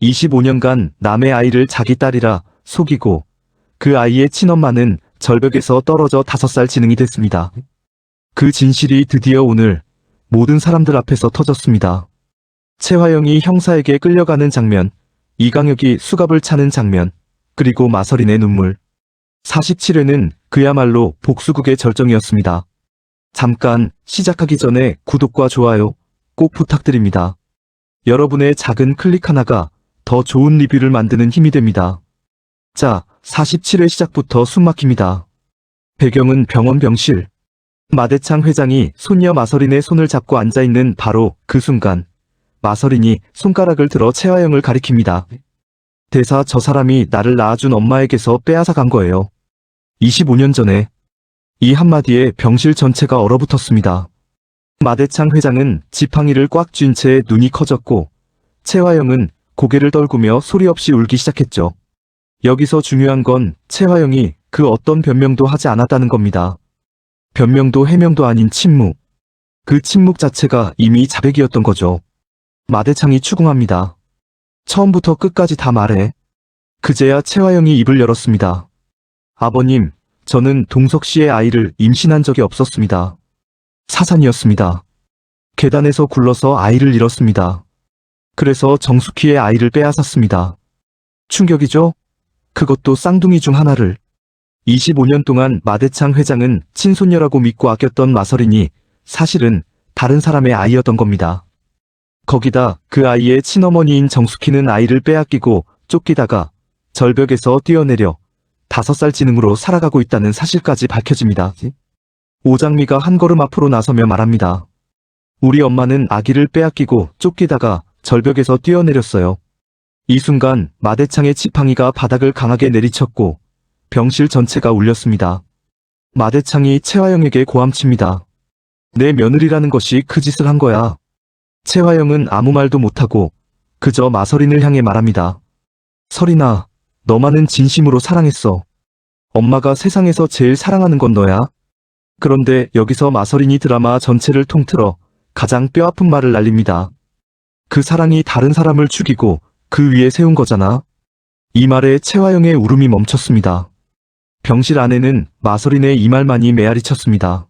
25년간 남의 아이를 자기 딸이라 속이고 그 아이의 친엄마는 절벽에서 떨어져 5살 지능이 됐습니다. 그 진실이 드디어 오늘 모든 사람들 앞에서 터졌습니다. 최화영이 형사에게 끌려가는 장면, 이강혁이 수갑을 차는 장면, 그리고 마서린의 눈물. 47회는 그야말로 복수극의 절정이었습니다. 잠깐 시작하기 전에 구독과 좋아요 꼭 부탁드립니다. 여러분의 작은 클릭 하나가 더 좋은 리뷰를 만드는 힘이 됩니다. 자, 47회 시작부터 숨막힙니다. 배경은 병원 병실. 마대창 회장이 손녀 마서린의 손을 잡고 앉아있는 바로 그 순간 마서린이 손가락을 들어 최화영을 가리킵니다. 대사 저 사람이 나를 낳아준 엄마에게서 빼앗아 간 거예요. 25년 전에. 이 한마디에 병실 전체가 얼어붙었습니다. 마대창 회장은 지팡이를 꽉 쥔 채 눈이 커졌고 최화영은 고개를 떨구며 소리 없이 울기 시작했죠. 여기서 중요한 건 최화영이 그 어떤 변명도 하지 않았다는 겁니다. 변명도 해명도 아닌 침묵. 그 침묵 자체가 이미 자백이었던 거죠. 마대창이 추궁합니다. 처음부터 끝까지 다 말해. 그제야 최화영이 입을 열었습니다. 아버님, 저는 동석 씨의 아이를 임신한 적이 없었습니다. 사산이었습니다. 계단에서 굴러서 아이를 잃었습니다. 그래서 정숙희의 아이를 빼앗았습니다. 충격이죠? 그것도 쌍둥이 중 하나를. 25년 동안 마대창 회장은 친손녀라고 믿고 아꼈던 마서린이 사실은 다른 사람의 아이였던 겁니다. 거기다 그 아이의 친어머니인 정숙희는 아이를 빼앗기고 쫓기다가 절벽에서 뛰어내려 5살 지능으로 살아가고 있다는 사실까지 밝혀집니다. 오장미가 한 걸음 앞으로 나서며 말합니다. 우리 엄마는 아기를 빼앗기고 쫓기다가 절벽에서 뛰어내렸어요. 이 순간 마대창의 지팡이가 바닥을 강하게 내리쳤고 병실 전체가 울렸습니다. 마대창이 최화영에게 고함칩니다. 내 며느리라는 것이 그 짓을 한 거야. 최화영은 아무 말도 못하고 그저 마서린을 향해 말합니다. 서린아, 너만은 진심으로 사랑했어. 엄마가 세상에서 제일 사랑하는 건 너야. 그런데 여기서 마서린이 드라마 전체를 통틀어 가장 뼈아픈 말을 날립니다. 그 사랑이 다른 사람을 죽이고 그 위에 세운 거잖아. 이 말에 최화영의 울음이 멈췄습니다. 병실 안에는 마서린의 이 말만이 메아리 쳤습니다.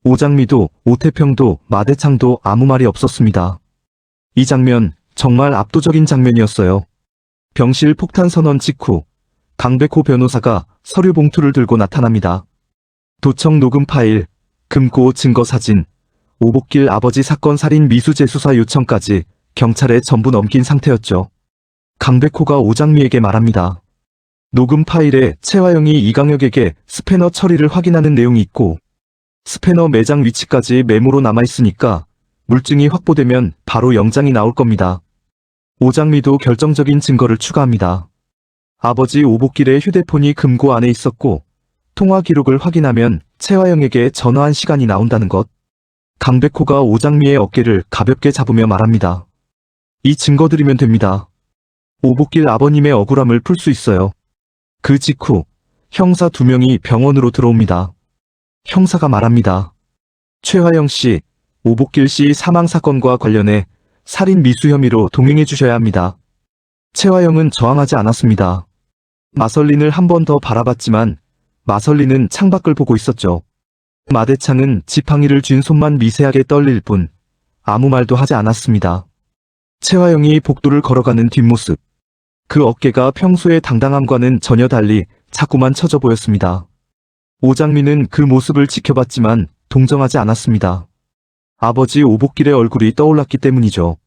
오장미도 오태평도 마대창도 아무 말이 없었습니다. 이 장면 정말 압도적인 장면이었어요. 병실 폭탄 선언 직후 강백호 변호사가 서류 봉투를 들고 나타납니다. 도청 녹음 파일, 금고 증거 사진, 오복길 아버지 사건 살인 미수재 수사 요청까지 경찰에 전부 넘긴 상태였죠. 강백호가 오장미에게 말합니다. 녹음 파일에 최화영이 이강혁에게 스패너 처리를 확인하는 내용이 있고 스패너 매장 위치까지 메모로 남아있으니까 물증이 확보되면 바로 영장이 나올 겁니다. 오장미도 결정적인 증거를 추가합니다. 아버지 오복길의 휴대폰이 금고 안에 있었고 통화 기록을 확인하면 최화영에게 전화한 시간이 나온다는 것. 강백호가 오장미의 어깨를 가볍게 잡으며 말합니다. 이 증거들이면 됩니다. 오복길 아버님의 억울함을 풀 수 있어요. 그 직후 형사 2명이 병원으로 들어옵니다. 형사가 말합니다. 최화영 씨, 오복길 씨 사망 사건과 관련해 살인 미수 혐의로 동행해 주셔야 합니다. 최화영은 저항하지 않았습니다. 마설린을 한 번 더 바라봤지만 마설린은 창밖을 보고 있었죠. 마대창은 지팡이를 쥔 손만 미세하게 떨릴 뿐 아무 말도 하지 않았습니다. 최화영이 복도를 걸어가는 뒷모습. 그 어깨가 평소의 당당함과는 전혀 달리 자꾸만 처져 보였습니다. 오장미는 그 모습을 지켜봤지만 동정하지 않았습니다. 아버지 오복길의 얼굴이 떠올랐기 때문이죠.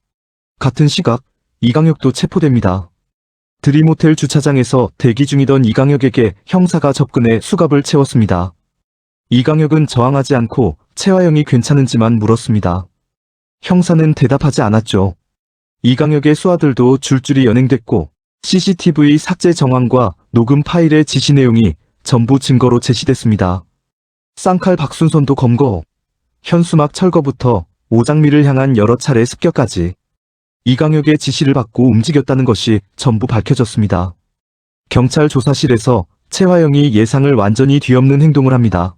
같은 시각 이강혁도 체포됩니다. 드림호텔 주차장에서 대기 중이던 이강혁에게 형사가 접근해 수갑을 채웠습니다. 이강혁은 저항하지 않고 최화영이 괜찮은지만 물었습니다. 형사는 대답하지 않았죠. 이강혁의 수하들도 줄줄이 연행됐고 CCTV 삭제 정황과 녹음 파일의 지시 내용이 전부 증거로 제시됐습니다. 쌍칼 박순선도 검거, 현수막 철거부터 오장미를 향한 여러 차례 습격까지 이강혁의 지시를 받고 움직였다는 것이 전부 밝혀졌습니다. 경찰 조사실에서 최화영이 예상을 완전히 뒤엎는 행동을 합니다.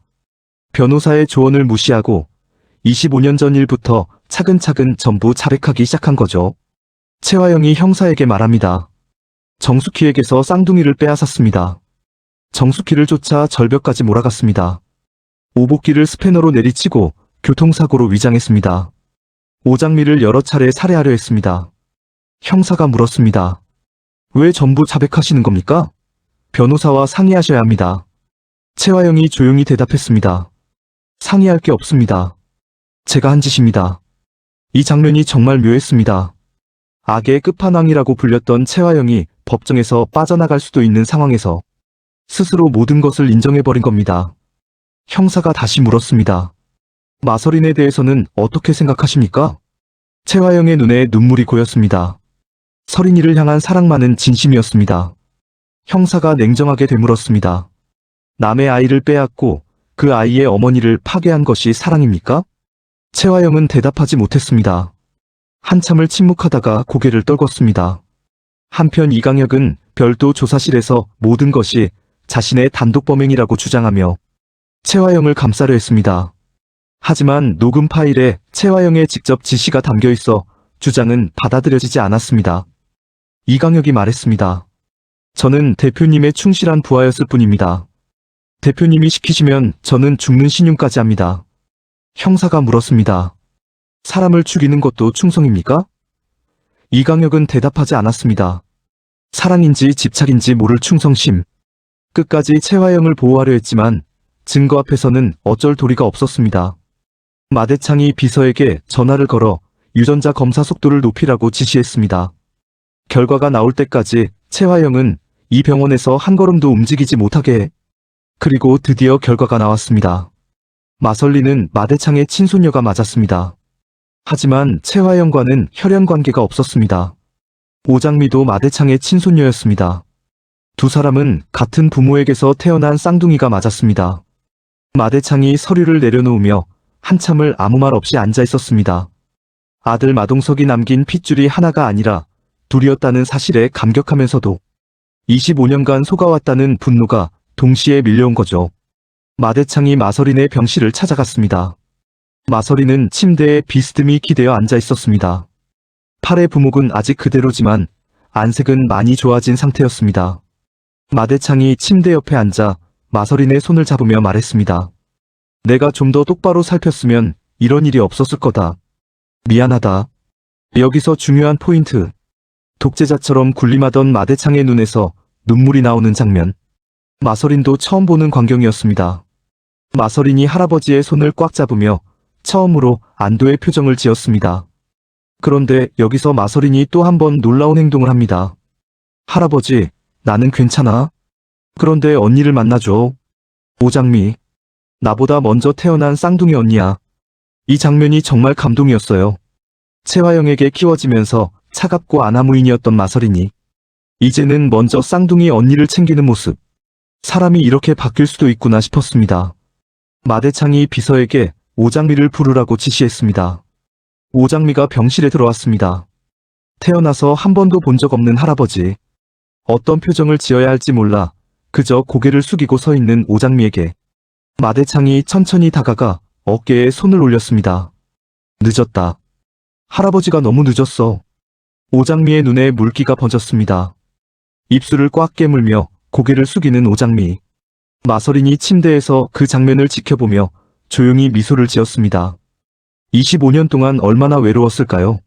변호사의 조언을 무시하고 25년 전 일부터 차근차근 전부 자백하기 시작한 거죠. 최화영이 형사에게 말합니다. 정숙희에게서 쌍둥이를 빼앗았습니다. 정숙희를 쫓아 절벽까지 몰아갔습니다. 오복기를 스패너로 내리치고 교통사고로 위장했습니다. 오장미를 여러 차례 살해하려 했습니다. 형사가 물었습니다. 왜 전부 자백하시는 겁니까? 변호사와 상의하셔야 합니다. 최화영이 조용히 대답했습니다. 상의할 게 없습니다. 제가 한 짓입니다. 이 장면이 정말 묘했습니다. 악의 끝판왕이라고 불렸던 최화영이 법정에서 빠져나갈 수도 있는 상황에서 스스로 모든 것을 인정해버린 겁니다. 형사가 다시 물었습니다. 마서린에 대해서는 어떻게 생각하십니까? 최화영의 눈에 눈물이 고였습니다. 서린이를 향한 사랑만은 진심이었습니다. 형사가 냉정하게 되물었습니다. 남의 아이를 빼앗고 그 아이의 어머니를 파괴한 것이 사랑입니까? 최화영은 대답하지 못했습니다. 한참을 침묵하다가 고개를 떨궜습니다. 한편 이강혁은 별도 조사실에서 모든 것이 자신의 단독 범행이라고 주장하며 최화영을 감싸려 했습니다. 하지만 녹음 파일에 최화영의 직접 지시가 담겨 있어 주장은 받아들여지지 않았습니다. 이강혁이 말했습니다. 저는 대표님의 충실한 부하였을 뿐입니다. 대표님이 시키시면 저는 죽는 신용까지 합니다. 형사가 물었습니다. 사람을 죽이는 것도 충성입니까? 이강혁은 대답하지 않았습니다. 사랑인지 집착인지 모를 충성심. 끝까지 최화영을 보호하려 했지만 증거 앞에서는 어쩔 도리가 없었습니다. 마대창이 비서에게 전화를 걸어 유전자 검사 속도를 높이라고 지시했습니다. 결과가 나올 때까지 최화영은 이 병원에서 한 걸음도 움직이지 못하게 해. 그리고 드디어 결과가 나왔습니다. 마설리는 마대창의 친손녀가 맞았습니다. 하지만 최화영과는 혈연 관계가 없었습니다. 오장미도 마대창의 친손녀였습니다. 두 사람은 같은 부모에게서 태어난 쌍둥이가 맞았습니다. 마대창이 서류를 내려놓으며 한참을 아무 말 없이 앉아 있었습니다. 아들 마동석이 남긴 핏줄이 하나가 아니라 둘이었다는 사실에 감격하면서도 25년간 속아왔다는 분노가 동시에 밀려온 거죠. 마대창이 마서린의 병실을 찾아갔습니다. 마서린은 침대에 비스듬히 기대어 앉아 있었습니다. 팔의 부목은 아직 그대로지만 안색은 많이 좋아진 상태였습니다. 마대창이 침대 옆에 앉아 마서린의 손을 잡으며 말했습니다. 내가 좀 더 똑바로 살폈으면 이런 일이 없었을 거다. 미안하다. 여기서 중요한 포인트. 독재자처럼 군림하던 마대창의 눈에서 눈물이 나오는 장면. 마서린도 처음 보는 광경이었습니다. 마서린이 할아버지의 손을 꽉 잡으며 처음으로 안도의 표정을 지었습니다. 그런데 여기서 마서린이 또 한 번 놀라운 행동을 합니다. 할아버지, 나는 괜찮아. 그런데 언니를 만나줘. 오장미. 나보다 먼저 태어난 쌍둥이 언니야. 이 장면이 정말 감동이었어요. 최화영에게 키워지면서 차갑고 아나무인이었던 마서린이 이제는 먼저 쌍둥이 언니를 챙기는 모습. 사람이 이렇게 바뀔 수도 있구나 싶었습니다. 마대창이 비서에게 오장미를 부르라고 지시했습니다. 오장미가 병실에 들어왔습니다. 태어나서 한 번도 본 적 없는 할아버지. 어떤 표정을 지어야 할지 몰라 그저 고개를 숙이고 서 있는 오장미에게 마대창이 천천히 다가가 어깨에 손을 올렸습니다. 늦었다. 할아버지가 너무 늦었어. 오장미의 눈에 물기가 번졌습니다. 입술을 꽉 깨물며 고개를 숙이는 오장미. 마서린이 침대에서 그 장면을 지켜보며 조용히 미소를 지었습니다. 25년 동안 얼마나 외로웠을까요?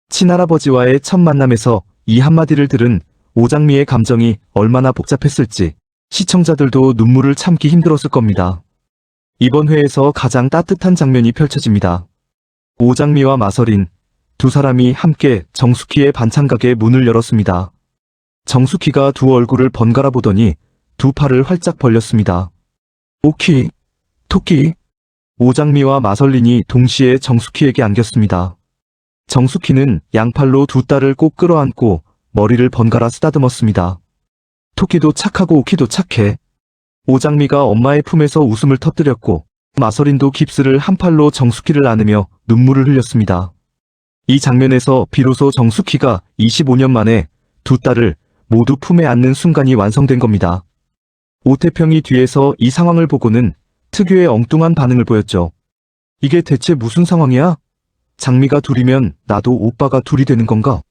친할아버지와의 첫 만남에서 이 한마디를 들은 오장미의 감정이 얼마나 복잡했을지 시청자들도 눈물을 참기 힘들었을 겁니다. 이번 회에서 가장 따뜻한 장면이 펼쳐집니다. 오장미와 마서린, 두 사람이 함께 정숙희의 반찬가게 문을 열었습니다. 정숙희가 두 얼굴을 번갈아 보더니 두 팔을 활짝 벌렸습니다. 오키, 토끼. 오장미와 마설린이 동시에 정숙희에게 안겼습니다. 정숙희는 양팔로 두 딸을 꼭 끌어안고 머리를 번갈아 쓰다듬었습니다. 토끼도 착하고 오키도 착해. 오장미가 엄마의 품에서 웃음을 터뜨렸고 마서린도 깁스를 한 팔로 정숙희를 안으며 눈물을 흘렸습니다. 이 장면에서 비로소 정숙희가 25년 만에 두 딸을 모두 품에 안는 순간이 완성된 겁니다. 오태평이 뒤에서 이 상황을 보고는 특유의 엉뚱한 반응을 보였죠. 이게 대체 무슨 상황이야? 장미가 둘이면 나도 오빠가 둘이 되는 건가?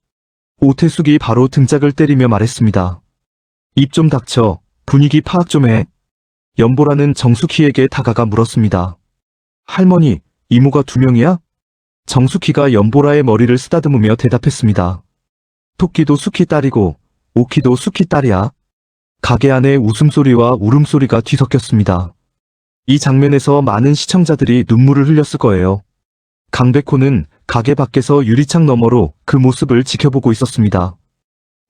오태숙이 바로 등짝을 때리며 말했습니다. 입 좀 닥쳐. 분위기 파악 좀 해. 연보라는 정숙희에게 다가가 물었습니다. 할머니, 이모가 2명이야? 정숙희가 연보라의 머리를 쓰다듬으며 대답했습니다. 토끼도 숙희 딸이고 오키도 숙희 딸이야. 가게 안에 웃음소리와 울음소리가 뒤섞였습니다. 이 장면에서 많은 시청자들이 눈물을 흘렸을 거예요. 강백호는 가게 밖에서 유리창 너머로 그 모습을 지켜보고 있었습니다.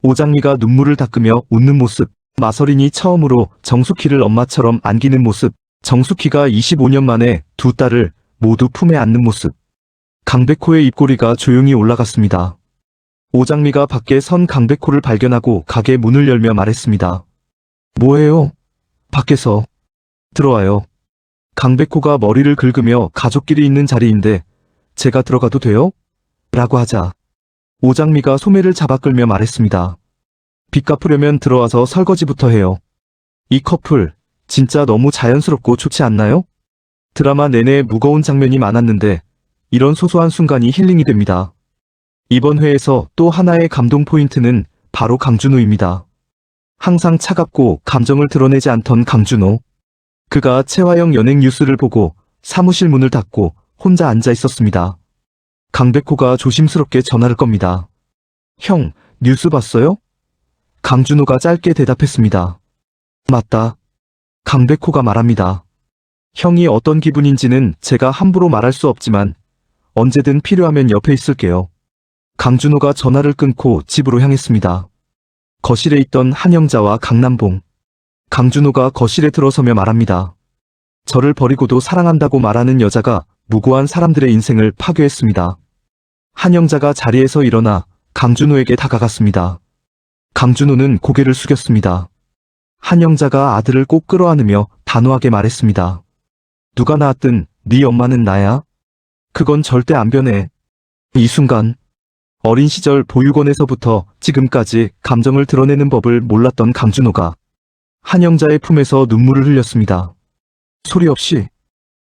오장미가 눈물을 닦으며 웃는 모습, 마서린이 처음으로 정숙희를 엄마처럼 안기는 모습, 정숙희가 25년 만에 2딸을 모두 품에 안는 모습. 강백호의 입꼬리가 조용히 올라갔습니다. 오장미가 밖에 선 강백호를 발견하고 가게 문을 열며 말했습니다. 뭐해요? 밖에서. 들어와요. 강백호가 머리를 긁으며 가족끼리 있는 자리인데 제가 들어가도 돼요? 라고 하자 오장미가 소매를 잡아 끌며 말했습니다. 빚 갚으려면 들어와서 설거지부터 해요. 이 커플 진짜 너무 자연스럽고 좋지 않나요? 드라마 내내 무거운 장면이 많았는데 이런 소소한 순간이 힐링이 됩니다. 이번 회에서 또 하나의 감동 포인트는 바로 강준호입니다. 항상 차갑고 감정을 드러내지 않던 강준호. 그가 채화영 연행 뉴스를 보고 사무실 문을 닫고 혼자 앉아 있었습니다. 강백호가 조심스럽게 전화를 겁니다. 형, 뉴스 봤어요? 강준호가 짧게 대답했습니다. 맞다. 강백호가 말합니다. 형이 어떤 기분인지는 제가 함부로 말할 수 없지만 언제든 필요하면 옆에 있을게요. 강준호가 전화를 끊고 집으로 향했습니다. 거실에 있던 한영자와 강남봉. 강준호가 거실에 들어서며 말합니다. 저를 버리고도 사랑한다고 말하는 여자가 무고한 사람들의 인생을 파괴했습니다. 한영자가 자리에서 일어나 강준호에게 다가갔습니다. 강준호는 고개를 숙였습니다. 한영자가 아들을 꼭 끌어안으며 단호하게 말했습니다. 누가 낳았든 네 엄마는 나야. 그건 절대 안 변해. 이 순간 어린 시절 보육원에서부터 지금까지 감정을 드러내는 법을 몰랐던 강준호가 한영자의 품에서 눈물을 흘렸습니다. 소리 없이.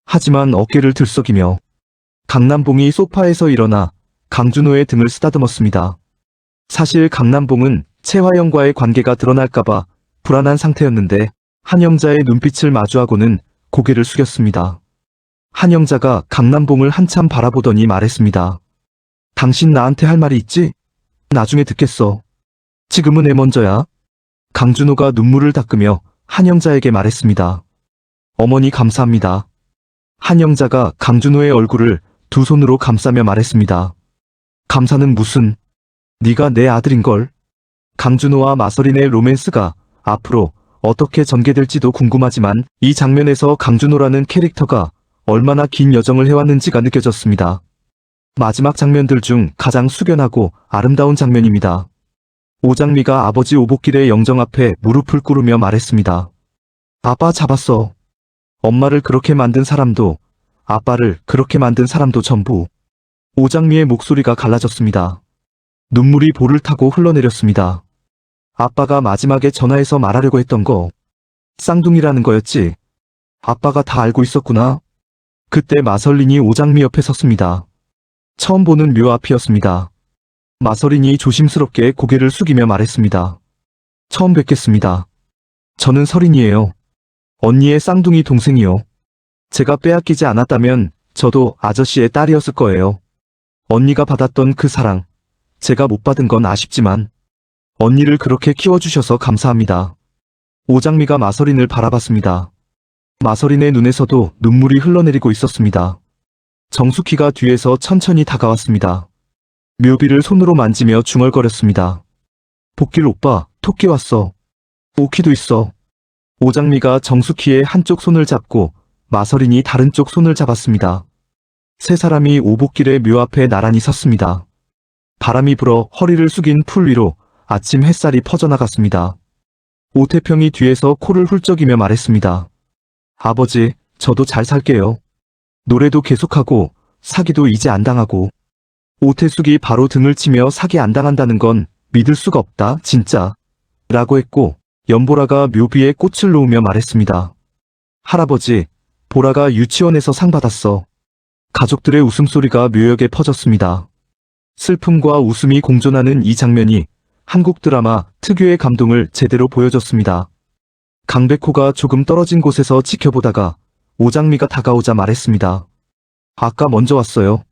하지만 어깨를 들썩이며 강남봉이 소파에서 일어나 강준호의 등을 쓰다듬었습니다. 사실 강남봉은 채화영과의 관계가 드러날까봐 불안한 상태였는데 한영자의 눈빛을 마주하고는 고개를 숙였습니다. 한영자가 강남봉을 한참 바라보더니 말했습니다. 당신 나한테 할 말이 있지? 나중에 듣겠어. 지금은 애 먼저야. 강준호가 눈물을 닦으며 한영자에게 말했습니다. 어머니 감사합니다. 한영자가 강준호의 얼굴을 2손으로 감싸며 말했습니다. 감사는 무슨. 네가 내 아들인걸. 강준호와 마서린의 로맨스가 앞으로 어떻게 전개될지도 궁금하지만 이 장면에서 강준호라는 캐릭터가 얼마나 긴 여정을 해왔는지가 느껴졌습니다. 마지막 장면들 중 가장 숙연하고 아름다운 장면입니다. 오장미가 아버지 오복길의 영정 앞에 무릎을 꿇으며 말했습니다. 아빠 잡았어. 엄마를 그렇게 만든 사람도 아빠를 그렇게 만든 사람도 전부. 오장미의 목소리가 갈라졌습니다. 눈물이 볼을 타고 흘러내렸습니다. 아빠가 마지막에 전화해서 말하려고 했던 거 쌍둥이라는 거였지. 아빠가 다 알고 있었구나. 그때 마설린이 오장미 옆에 섰습니다. 처음 보는 묘 앞이었습니다. 마설린이 조심스럽게 고개를 숙이며 말했습니다. 처음 뵙겠습니다. 저는 설인이에요. 언니의 쌍둥이 동생이요. 제가 빼앗기지 않았다면 저도 아저씨의 딸이었을 거예요. 언니가 받았던 그 사랑, 제가 못 받은 건 아쉽지만 언니를 그렇게 키워주셔서 감사합니다. 오장미가 마설인을 바라봤습니다. 마설인의 눈에서도 눈물이 흘러내리고 있었습니다. 정숙희가 뒤에서 천천히 다가왔습니다. 묘비를 손으로 만지며 중얼거렸습니다. 복길 오빠, 토끼 왔어. 오키도 있어. 오장미가 정숙희의 한쪽 손을 잡고 마설인이 다른 쪽 손을 잡았습니다. 세 사람이 오복길의 묘 앞에 나란히 섰습니다. 바람이 불어 허리를 숙인 풀 위로 아침 햇살이 퍼져나갔습니다. 오태평이 뒤에서 코를 훌쩍이며 말했습니다. 아버지, 저도 잘 살게요. 노래도 계속하고 사기도 이제 안 당하고. 오태숙이 바로 등을 치며 사기 안 당한다는 건 믿을 수가 없다, 진짜. 라고 했고 연보라가 묘비에 꽃을 놓으며 말했습니다. 할아버지, 보라가 유치원에서 상 받았어. 가족들의 웃음소리가 묘역에 퍼졌습니다. 슬픔과 웃음이 공존하는 이 장면이 한국 드라마 특유의 감동을 제대로 보여줬습니다. 강백호가 조금 떨어진 곳에서 지켜보다가 오장미가 다가오자 말했습니다. 아까 먼저 왔어요.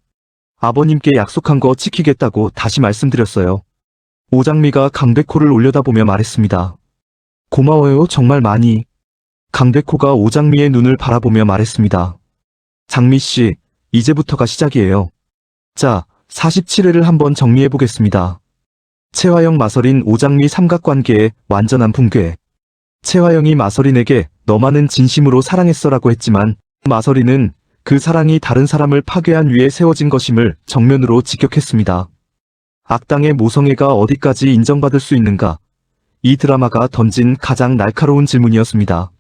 아버님께 약속한 거 지키겠다고 다시 말씀드렸어요. 오장미가 강백호를 올려다보며 말했습니다. 고마워요, 정말 많이. 강백호가 오장미의 눈을 바라보며 말했습니다. 장미씨, 이제부터가 시작이에요. 자, 47회를 한번 정리해보겠습니다. 채화영 마서린 오장미 삼각관계의 완전한 붕괴. 채화영이 마서린에게 너만은 진심으로 사랑했어라고 했지만 마서린은 그 사랑이 다른 사람을 파괴한 위에 세워진 것임을 정면으로 직격했습니다. 악당의 모성애가 어디까지 인정받을 수 있는가? 이 드라마가 던진 가장 날카로운 질문이었습니다.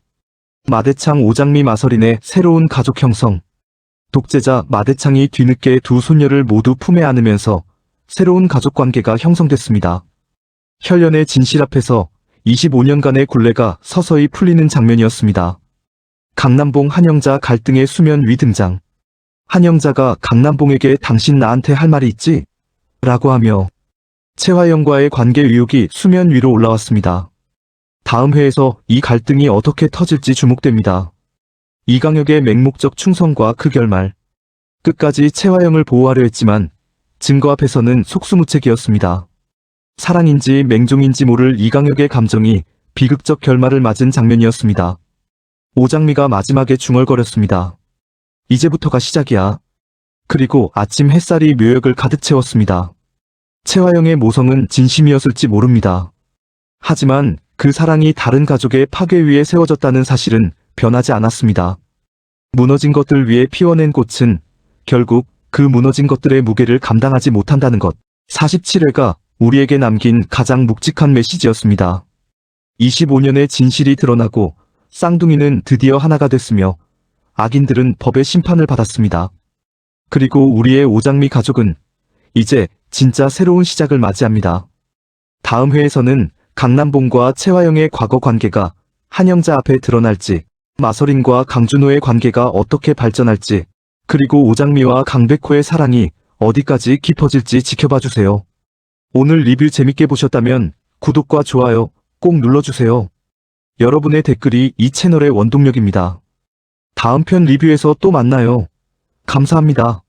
마대창 오장미 마서린의 새로운 가족 형성. 독재자 마대창이 뒤늦게 두 손녀를 모두 품에 안으면서 새로운 가족 관계가 형성됐습니다. 혈연의 진실 앞에서 25년간의 굴레가 서서히 풀리는 장면이었습니다. 강남봉 한영자 갈등의 수면 위 등장. 한영자가 강남봉에게 당신 나한테 할 말이 있지? 라고 하며 채화영과의 관계 의혹이 수면 위로 올라왔습니다. 다음 회에서 이 갈등이 어떻게 터질지 주목됩니다. 이강혁의 맹목적 충성과 그 결말. 끝까지 채화영을 보호하려 했지만 증거 앞에서는 속수무책이었습니다. 사랑인지 맹종인지 모를 이강혁의 감정이 비극적 결말을 맞은 장면이었습니다. 오장미가 마지막에 중얼거렸습니다. 이제부터가 시작이야. 그리고 아침 햇살이 묘역을 가득 채웠습니다. 채화영의 모성은 진심이었을지 모릅니다. 하지만 그 사랑이 다른 가족의 파괴 위에 세워졌다는 사실은 변하지 않았습니다. 무너진 것들 위에 피워낸 꽃은 결국 그 무너진 것들의 무게를 감당하지 못한다는 것. 47회가 우리에게 남긴 가장 묵직한 메시지였습니다. 25년의 진실이 드러나고 쌍둥이는 드디어 하나가 됐으며 악인들은 법의 심판을 받았습니다. 그리고 우리의 오장미 가족은 이제 진짜 새로운 시작을 맞이합니다. 다음 회에서는 강남봉과 채화영의 과거 관계가 한영자 앞에 드러날지, 마서린과 강준호의 관계가 어떻게 발전할지, 그리고 오장미와 강백호의 사랑이 어디까지 깊어질지 지켜봐주세요. 오늘 리뷰 재밌게 보셨다면 구독과 좋아요 꼭 눌러주세요. 여러분의 댓글이 이 채널의 원동력입니다. 다음 편 리뷰에서 또 만나요. 감사합니다.